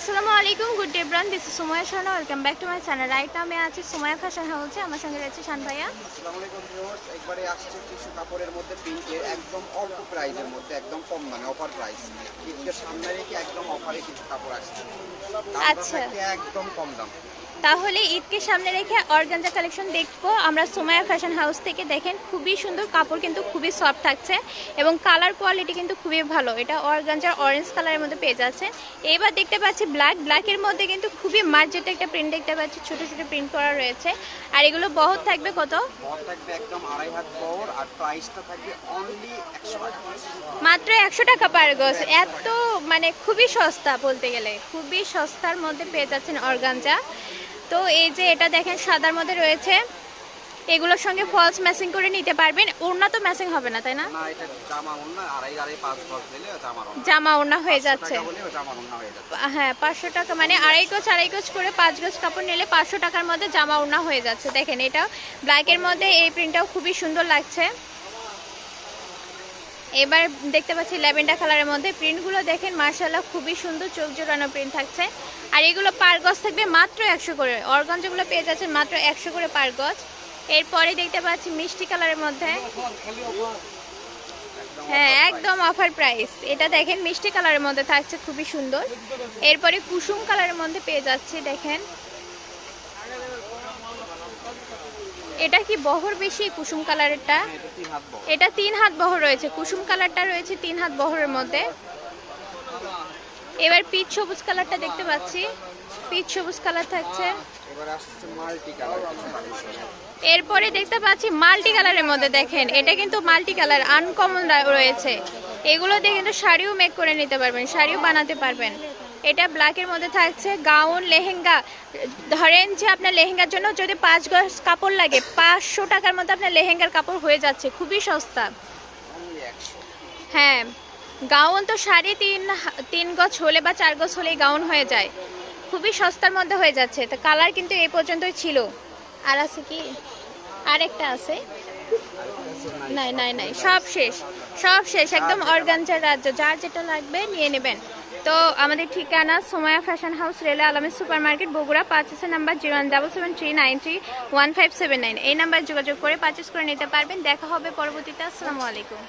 আসসালামু আলাইকুম, good day bran, this is Sumaiya শানা, welcome back to my channel. Right now আমি আছি সুমাইয়া ফ্যাশন হাউসে, আমার সঙ্গে রয়েছে শান ভাইয়া। আসসালামু আলাইকুম ভিউয়ার্স, একবারে আসছে টিস্যু কাপড়ের মধ্যে প্রিন্টের একদম অল্প প্রাইসের মধ্যে একদম কম দামে অফার প্রাইস। ঈদের সামনে রেখে একদম অফারে কিছু কাপড় আসছে, আচ্ছা, একদম কম দাম। তাহলে ঈদকে সামনে রেখে অর্গানজা কালেকশন দেখবো আমরা সুমাইয়া ফ্যাশন হাউস থেকে। দেখেন খুবই সুন্দর কাপড়, কিন্তু খুবই সফট থাকছে এবং কালার কোয়ালিটি কিন্তু খুবই ভালো। এটা অর্গানজার অরেঞ্জ কালারের মধ্যে পেয়ে যাচ্ছে। এবার দেখতে পাচ্ছি ব্ল্যাকের মধ্যে কিন্তু খুবই মার্জেট একটা প্রিন্ট দেখতে পাচ্ছি, ছোট ছোট প্রিন্ট করা রয়েছে। আর এগুলো বহর থাকবে কত? বহর থাকবে একদম 2.5 হাত বহর, আর প্রাইসটা থাকবে অনলি 100 টাকা, মাত্র 100 টাকা পার গজ। এত মানে খুবই সস্তা, বলতে গেলে খুবই সস্তার মধ্যে পেয়ে যাচ্ছেন অর্গানজা। তো এই যে এটা দেখেন সাদার মধ্যে রয়েছে, এগুলোর সঙ্গে ফলস ম্যাচিং করে নিতে পারবেন। ওড়না তো ম্যাচিং হবে না, তাই না? না, এটা জামা ওড়না 2.5 5 গজ দিলে জামা ওড়না হয়ে যাচ্ছে। জামা ওড়না হয়ে যাচ্ছে। হ্যাঁ, 500 টাকা মানে 2.5 গজ করে 5 গজ কাপড় নিলে 500 টাকার মধ্যে জামা ওড়না হয়ে যাচ্ছে। দেখেন এটা ব্ল্যাকের মধ্যে, এই প্রিন্টটাও খুবই সুন্দর লাগছে। এবার দেখতে পাচ্ছি ল্যাভেন্ডার কালারের মধ্যে, প্রিন্টগুলো দেখেন মাশাআল্লাহ খুবই সুন্দর, চোখ জোড়ানো প্রিন্ট থাকছে। আর এগুলো পার গজ থাকবে মাত্র 100 করে। অর্গানজাগুলো পেয়ে যাচ্ছেন মাত্র 100 করে পার গজ। এরপরে দেখতে পাচ্ছি মিষ্টি কালারের মধ্যে, হ্যাঁ একদম অফার প্রাইস। এটা দেখেন মিষ্টি কালারের মধ্যে থাকছে, খুবই সুন্দর। এরপরে কুসুম কালারের মধ্যে পেয়ে যাচ্ছি, দেখেন এটা কি বহর বেশি কুসুম কালারেরটা? এটা 3 হাত বহর রয়েছে, কুসুম কালারটা রয়েছে 3 হাত বহরের মধ্যে। এবার পিচ সবুজ কালারটা দেখতে পাচ্ছি, পিচ সবুজ কালার থাকছে। এবার আসছে মাল্টি কালার। এরপরে দেখতে পাচ্ছি মাল্টি কালারের মধ্যে, দেখেন এটা কিন্তু মাল্টি কালার আনকমন রয়েছে। এগুলো দিয়ে কিন্তু শাড়িও মেক করে নিতে পারবেন, শাড়িও বানাতে পারবেন। এটা ব্ল্যাকের মধ্যে থাকছে, গাউন লেহেঙ্গা। ধরেন যে আপনার লেহেঙ্গার জন্য যদি 5 গজ কাপড় লাগে, 500 টাকার মধ্যে আপনার লেহেঙ্গার কাপড় হয়ে যাচ্ছে, খুবই সস্তা। হ্যাঁ, গাউন তো 3.5 গজ হলে বা 4 গজ হলেই গাউন হয়ে যায়, খুবই সস্তার মধ্যে হয়ে যাচ্ছে। তো কালার কিন্তু এই পর্যন্তই ছিল। আর আছে কি? আরেকটা আছে? নাই নাই নাই, সব শেষ, সব শেষ একদম। অর্গানজার রাজ্য, যার যেটা লাগবে নিয়ে নেবেন। তো আমাদের ঠিকানা সুমাইয়া ফ্যাশন হাউস, রেলে আলমের সুপার মার্কেট, বগুড়া। পার্চেসের নাম্বার 0177393159। এই নাম্বার যোগাযোগ করে পার্চেস করে নিতে পারবেন। দেখা হবে পরবর্তীতে। আসসালামু আলাইকুম।